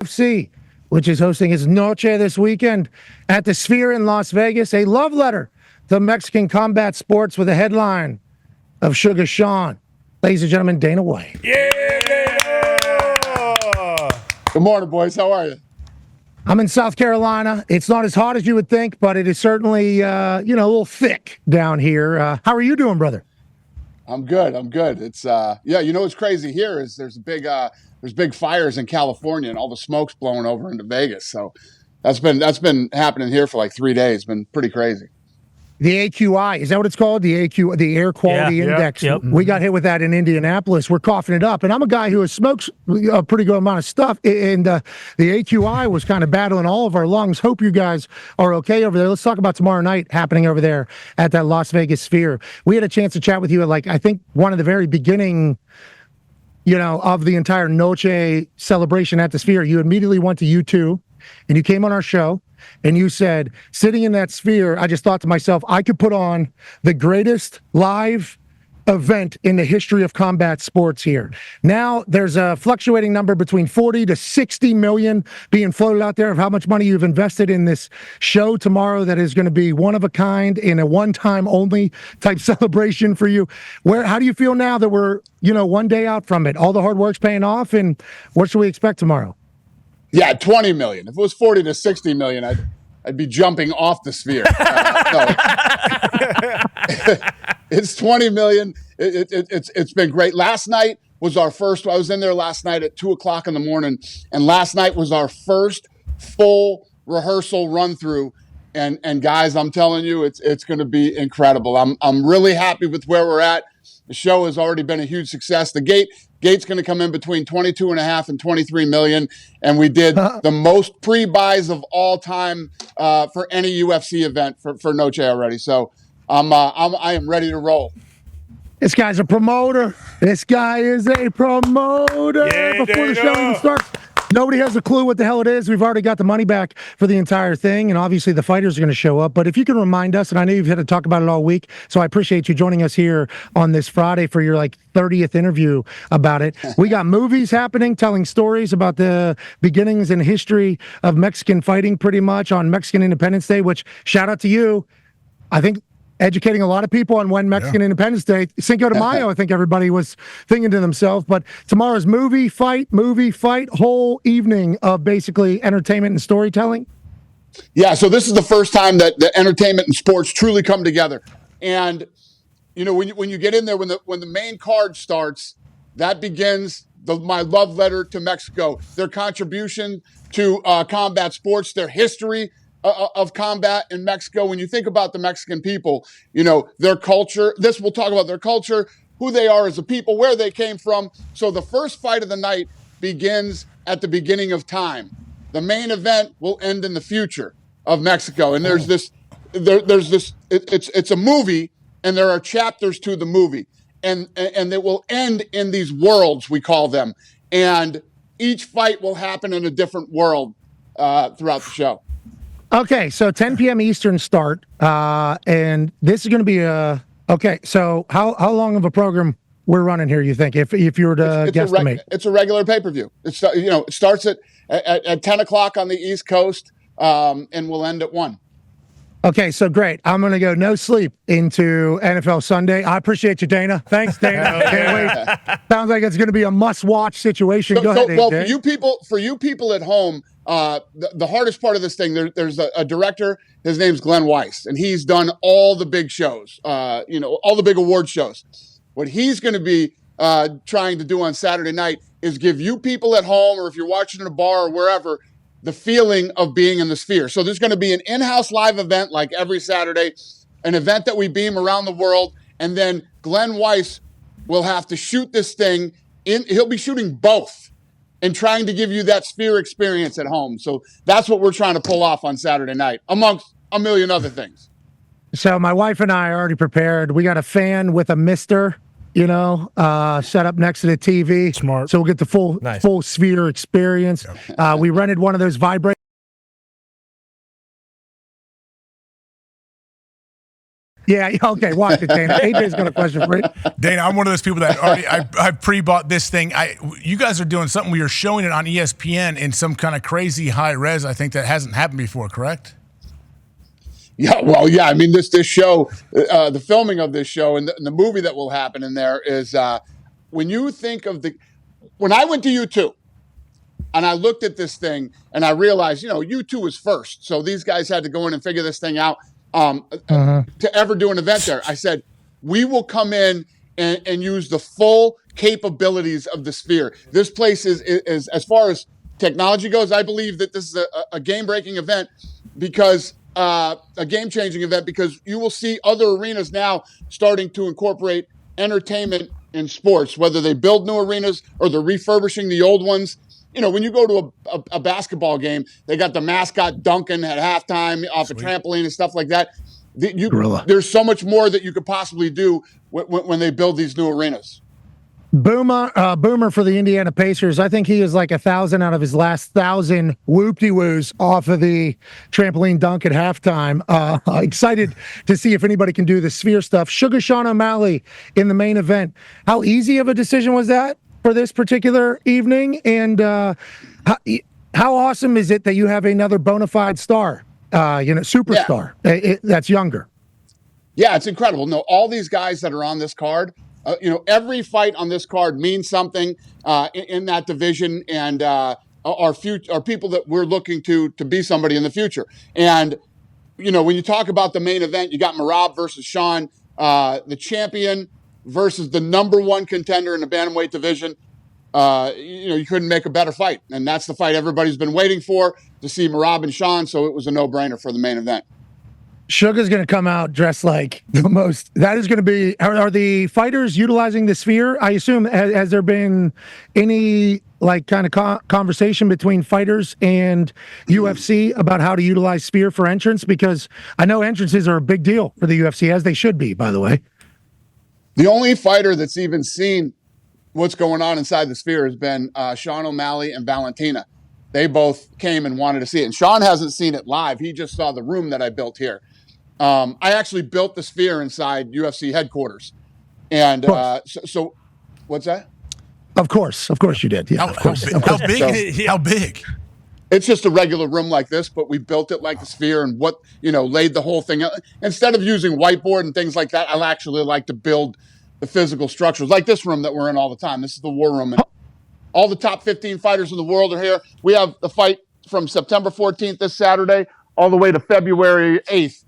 UFC, which is hosting its Noche this weekend at the Sphere in Las Vegas. A love letter to Mexican combat sports with a headline of Sugar Sean. Ladies and gentlemen, Dana White. Yeah! Good morning, boys. How are you? I'm in South Carolina. It's not as hot as you would think, but it is certainly, a little thick down here. How are you doing, brother? I'm good. It's what's crazy here is there's big fires in California and all the smoke's blowing over into Vegas. So that's been happening here for like 3 days. Been pretty crazy. The AQI, is that what it's called? The the Air Quality Index. Yep. We got hit with that in Indianapolis. We're coughing it up. And I'm a guy who smokes a pretty good amount of stuff. And the AQI was kind of battling all of our lungs. Hope you guys are okay over there. Let's talk about tomorrow night happening over there at that Las Vegas Sphere. We had a chance to chat with you at I think one of the very beginning of the entire Noche celebration at the Sphere. You immediately went to U2 and you came on our show. And you said, sitting in that Sphere, I just thought to myself, I could put on the greatest live event in the history of combat sports here. Now, there's a fluctuating number between 40 to 60 million being floated out there of how much money you've invested in this show tomorrow that is going to be one of a kind in a one-time only type celebration for you. How do you feel now that we're, one day out from it? All the hard work's paying off, and what should we expect tomorrow? Yeah, 20 million. If it was 40 to 60 million, I'd be jumping off the Sphere. It's 20 million. It's been great. Last night was our first. I was in there last night at 2:00 in the morning, and last night was our first full rehearsal run through. And guys, I'm telling you, it's going to be incredible. I'm really happy with where we're at. The show has already been a huge success. The gate's going to come in between 22.5 and 23 million. And we did the most pre-buys of all time for any UFC event for Noche already. So I am ready to roll. This guy's a promoter. Before the show even starts, nobody has a clue what the hell it is. We've already got the money back for the entire thing, and obviously the fighters are going to show up. But if you can remind us, and I know you've had to talk about it all week, so I appreciate you joining us here on this Friday for your 30th interview about it. We got movies happening, telling stories about the beginnings and history of Mexican fighting pretty much on Mexican Independence Day, which, shout out to you. I think educating a lot of people on when Mexican Independence Day, Cinco de Mayo, I think everybody was thinking to themselves. But tomorrow's movie, fight, whole evening of basically entertainment and storytelling. Yeah, so this is the first time that the entertainment and sports truly come together. And, when you get in there, when the main card starts, that begins my love letter to Mexico, their contribution to combat sports, their history of combat in Mexico. When you think about the Mexican people, their culture, we'll talk about their culture, who they are as a people, where they came from. So the first fight of the night begins at the beginning of time. The main event will end in the future of Mexico. And it's a movie, and there are chapters to the movie, and it will end in these worlds, we call them. And each fight will happen in a different world throughout the show. Okay, so 10 p.m. Eastern start, and this is going to be okay, so how long of a program we're running here, you think, if you were to guesstimate? It's a regular pay-per-view. It starts at 10 o'clock on the East Coast, and we'll end at 1. Okay, so great. I'm going to go no sleep into NFL Sunday. I appreciate you, Dana. Thanks, Dana. Can't wait. Sounds like it's going to be a must-watch situation. Go ahead, AJ. Well, for you people at home, the hardest part of this thing, there's a director. His name's Glenn Weiss, and he's done all the big shows, all the big award shows. What he's going to be trying to do on Saturday night is give you people at home, or if you're watching in a bar or wherever, the feeling of being in the Sphere. So there's going to be an in-house live event like every Saturday, an event that we beam around the world, and then Glenn Weiss will have to shoot this thing. He'll be shooting both and trying to give you that Sphere experience at home. So that's what we're trying to pull off on Saturday night, amongst a million other things. So my wife and I are already prepared. We got a fan with a mister, set up next to the TV. Smart. So we'll get the full Sphere experience. We rented one of those vibrators. Yeah, okay, watch it, Dana. AJ's got a question for you. Dana, I'm one of those people that already I pre-bought this thing. You guys are doing something. We are showing it on ESPN in some kind of crazy high res. I think that hasn't happened before, correct? Yeah, well, yeah. I mean, this show, the filming of this show and the movie that will happen in there is when you think of when I went to U2 and I looked at this thing and I realized, U2 was first. So these guys had to go in and figure this thing out to ever do an event there. I said, we will come in and use the full capabilities of the Sphere. This place is as far as technology goes, I believe that this is a game-breaking event because a game-changing event because you will see other arenas now starting to incorporate entertainment in sports, whether they build new arenas or they're refurbishing the old ones. When you go to a basketball game, they got the mascot dunking at halftime off a trampoline and stuff like that. There's so much more that you could possibly do when they build these new arenas. Boomer for the Indiana Pacers. I think he is like 1,000 out of his last 1,000 whoop-de-woos off of the trampoline dunk at halftime. Excited to see if anybody can do the Sphere stuff. Sugar Sean O'Malley in the main event. How easy of a decision was that for this particular evening? And how awesome is it that you have another bona fide star, superstar that's younger? Yeah, it's incredible. No, all these guys that are on this card, every fight on this card means something in that division, and are people that we're looking to be somebody in the future. And when you talk about the main event, you got Merab versus Sean, the champion versus the number one contender in the bantamweight division. You couldn't make a better fight, and that's the fight everybody's been waiting for to see Merab and Sean. So it was a no-brainer for the main event. Sugar's going to come out dressed like the most. That is going to be. Are the fighters utilizing the Sphere? I assume. Has there been any kind of conversation between fighters and UFC about how to utilize Sphere for entrance? Because I know entrances are a big deal for the UFC, as they should be, by the way. The only fighter that's even seen what's going on inside the Sphere has been Sean O'Malley and Valentina. They both came and wanted to see it. And Sean hasn't seen it live. He just saw the room that I built here. I actually built the Sphere inside UFC headquarters. And so what's that? Of course you did. Yeah, How big? It's just a regular room like this, but we built it like a Sphere and laid the whole thing out. Instead of using whiteboard and things like that, I actually like to build the physical structures like this room that we're in all the time. This is the war room. And all the top 15 fighters in the world are here. We have the fight from September 14th this Saturday all the way to February 8th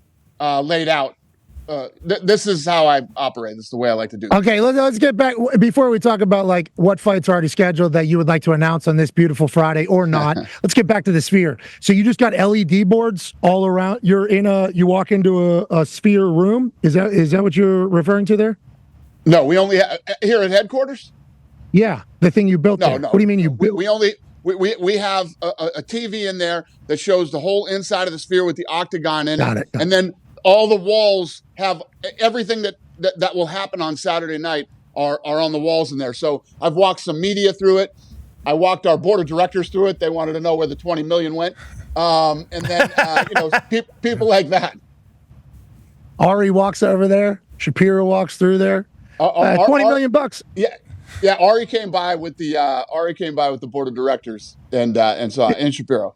laid out. This is how I operate. This is the way I like to do this. Okay, let's get back before we talk about what fights are already scheduled that you would like to announce on this beautiful Friday or not. Let's get back to the Sphere. So you just got LED boards all around. You walk into a Sphere room. Is that what you're referring to there? No, we only have here at headquarters. Yeah, the thing you built. No. What do you mean you built? We have a TV in there that shows the whole inside of the Sphere with the octagon in it. And then all the walls have everything that will happen on Saturday night are on the walls in there. So I've walked some media through it. I walked our board of directors through it. They wanted to know where the $20 million went. And then people like that. Ari walks over there. Shapiro walks through there. $20 million bucks. Yeah. Ari came by with the board of directors and Shapiro.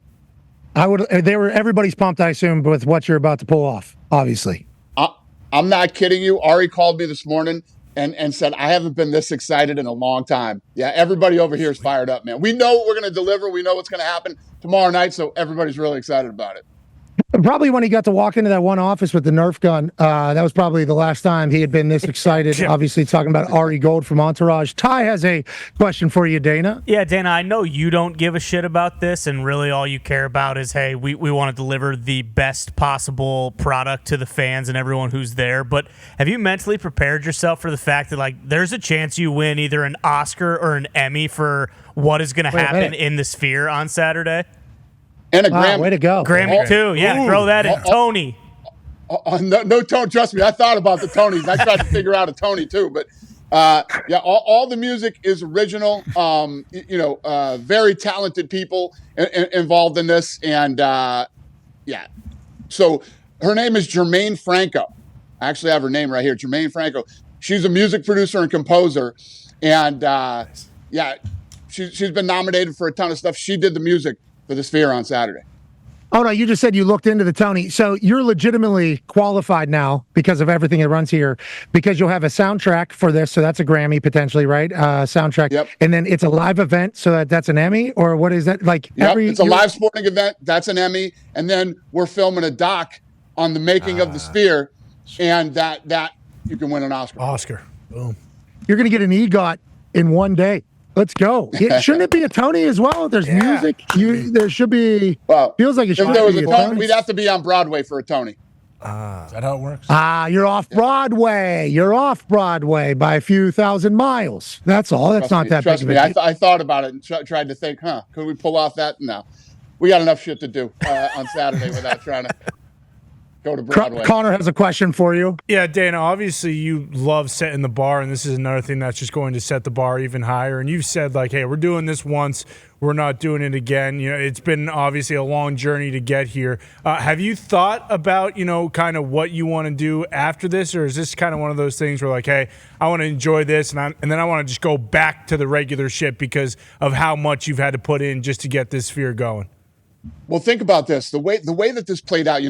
Everybody's pumped, I assume, with what you're about to pull off. Obviously, I'm not kidding you. Ari called me this morning and said I haven't been this excited in a long time. Yeah, everybody over here is fired up, man. We know what we're going to deliver. We know what's going to happen tomorrow night, so everybody's really excited about it. Probably when he got to walk into that one office with the Nerf gun, that was probably the last time he had been this excited. Obviously, talking about Ari Gold from Entourage. Ty has a question for you, Dana. Yeah, Dana, I know you don't give a shit about this, and really all you care about is, hey, we want to deliver the best possible product to the fans and everyone who's there. But have you mentally prepared yourself for the fact that, there's a chance you win either an Oscar or an Emmy for what is going to happen in the Sphere on Saturday? And a Grammy. Way to go. Grammy, too. Yeah, throw that in. Tony. No, Tony, trust me. I thought about the Tonys. I tried to figure out a Tony, too. But, all the music is original. Very talented people involved in this. And, so her name is Jermaine Franco. I actually have her name right here, Jermaine Franco. She's a music producer and composer. And yeah, she's been nominated for a ton of stuff. She did the music for the Sphere on Saturday. Oh, no, you just said you looked into the Tony. So you're legitimately qualified now because of everything that runs here, because you'll have a soundtrack for this. So that's a Grammy potentially, right? Soundtrack. Yep. And then it's a live event. So that's an Emmy, or what is that? Like it's a live sporting event. That's an Emmy. And then we're filming a doc on the making of the Sphere. And that you can win an Oscar. Oscar. Boom. You're going to get an EGOT in one day. Let's go. Shouldn't it be a Tony as well? There's music. There should be. Well, feels like it should if there was be a Tony, we'd have to be on Broadway for a Tony. Is that how it works? You're off Broadway. You're off Broadway by a few thousand miles. That's all. That's not that big of a deal. I thought about it and tried to think, could we pull off that? No. We got enough shit to do on Saturday without trying to go to Broadway. Connor has a question for you. Yeah, Dana, obviously you love setting the bar, and this is another thing that's just going to set the bar even higher. And you've said, like, hey, we're doing this once, we're not doing it again. You know, it's been obviously a long journey to get here. Have you thought about, kind of what you want to do after this, or is this kind of one of those things where, like, hey, I want to enjoy this, and then I want to just go back to the regular shit because of how much you've had to put in just to get this Sphere going? Well, think about this. The way that this played out,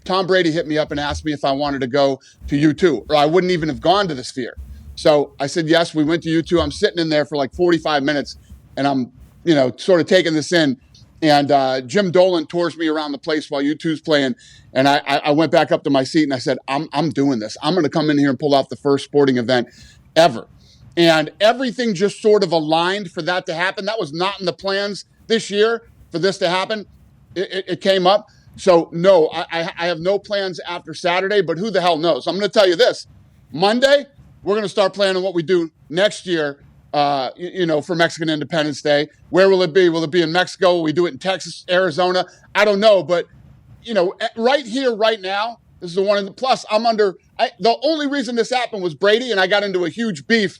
Tom Brady hit me up and asked me if I wanted to go to U2, or I wouldn't even have gone to the Sphere. So I said yes. We went to U2. I'm sitting in there for like 45 minutes, and I'm, sort of taking this in. And Jim Dolan tours me around the place while U2's playing. And I went back up to my seat and I said, I'm doing this. I'm going to come in here and pull off the first sporting event ever. And everything just sort of aligned for that to happen. That was not in the plans this year for this to happen. It came up. So, no, I have no plans after Saturday, but who the hell knows? I'm going to tell you this. Monday, we're going to start planning what we do next year, for Mexican Independence Day. Where will it be? Will it be in Mexico? Will we do it in Texas, Arizona? I don't know. But, right here, right now, this is the one. Plus, the only reason this happened was Brady, and I got into a huge beef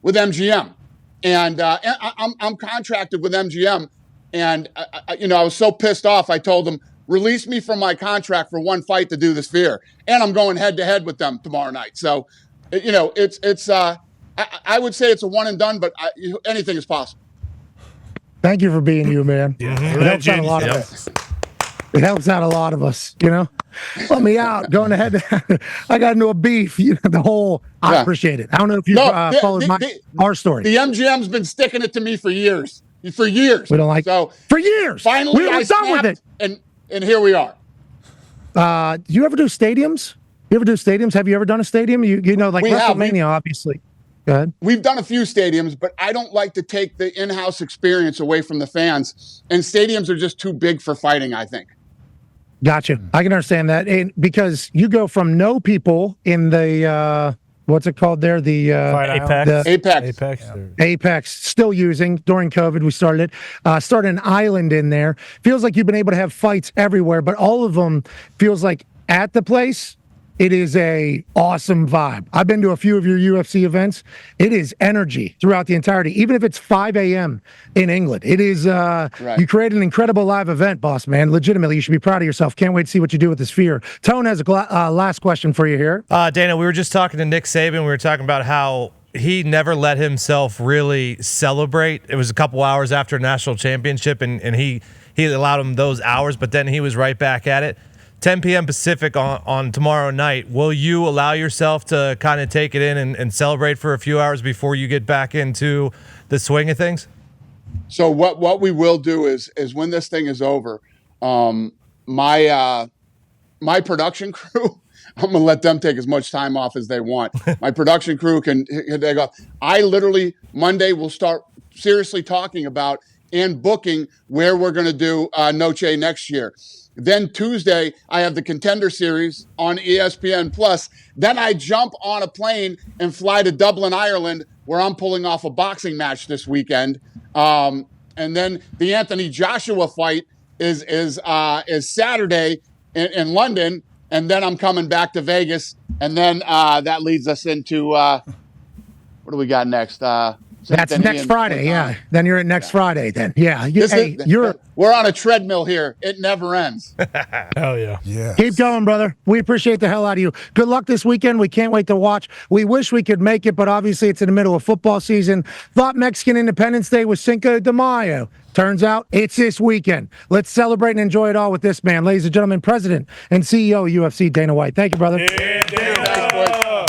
with MGM. And I'm contracted with MGM. And, I was so pissed off, I told them, release me from my contract for one fight to do the Sphere. And I'm going head to head with them tomorrow night. So, I would say it's a one and done, but anything is possible. Thank you for being you, man. Yeah. It helps out a lot of us. It helps out a lot of us, Let me out. Going ahead. I got into a beef. I appreciate it. I don't know if you followed our story. The MGM's been sticking it to me for years. For years. We don't like for years. Finally, I done with it. And here we are. Do you ever do stadiums? Have you ever done a stadium? Like WrestleMania, obviously. Go ahead. We've done a few stadiums, but I don't like to take the in-house experience away from the fans. And stadiums are just too big for fighting, I think. Gotcha. I can understand that. And because you go from no people in the what's it called there? The Apex, still using during COVID. We started it. Started an island in there. Feels like you've been able to have fights everywhere, but all of them feels like at the place, it is a awesome vibe. I've been to a few of your UFC events. It is energy throughout the entirety, even if it's 5 a.m. in England. It is, right. You create an incredible live event, boss, man. Legitimately, you should be proud of yourself. Can't wait to see what you do with the Sphere. Tone has a last question for you here. Dana, we were just talking to Nick Saban. We were talking about how he never let himself really celebrate. It was a couple hours after a national championship, and he allowed him those hours, but then he was right back at it. 10 p.m. Pacific on tomorrow night. Will you allow yourself to kind of take it in and celebrate for a few hours before you get back into the swing of things? So what we will do is when this thing is over, my production crew, I'm going to let them take as much time off as they want. My production crew can take off. I literally, Monday, will start seriously talking about and booking where we're going to do Noche next year. Then Tuesday, I have the Contender Series on ESPN Plus. Then I jump on a plane and fly to Dublin, Ireland, where I'm pulling off a boxing match this weekend. And then the Anthony Joshua fight is Saturday in London, and then I'm coming back to Vegas, and then that leads us into what do we got next? That's next Friday. Yeah. Then you're at next Friday. Then yeah. We're on a treadmill here. It never ends. Hell yeah. Yeah. Keep going, brother. We appreciate the hell out of you. Good luck this weekend. We can't wait to watch. We wish we could make it, but obviously it's in the middle of football season. Thought Mexican Independence Day was Cinco de Mayo. Turns out it's this weekend. Let's celebrate and enjoy it all with this man, ladies and gentlemen, President and CEO of UFC, Dana White. Thank you, brother. Yeah, Dana.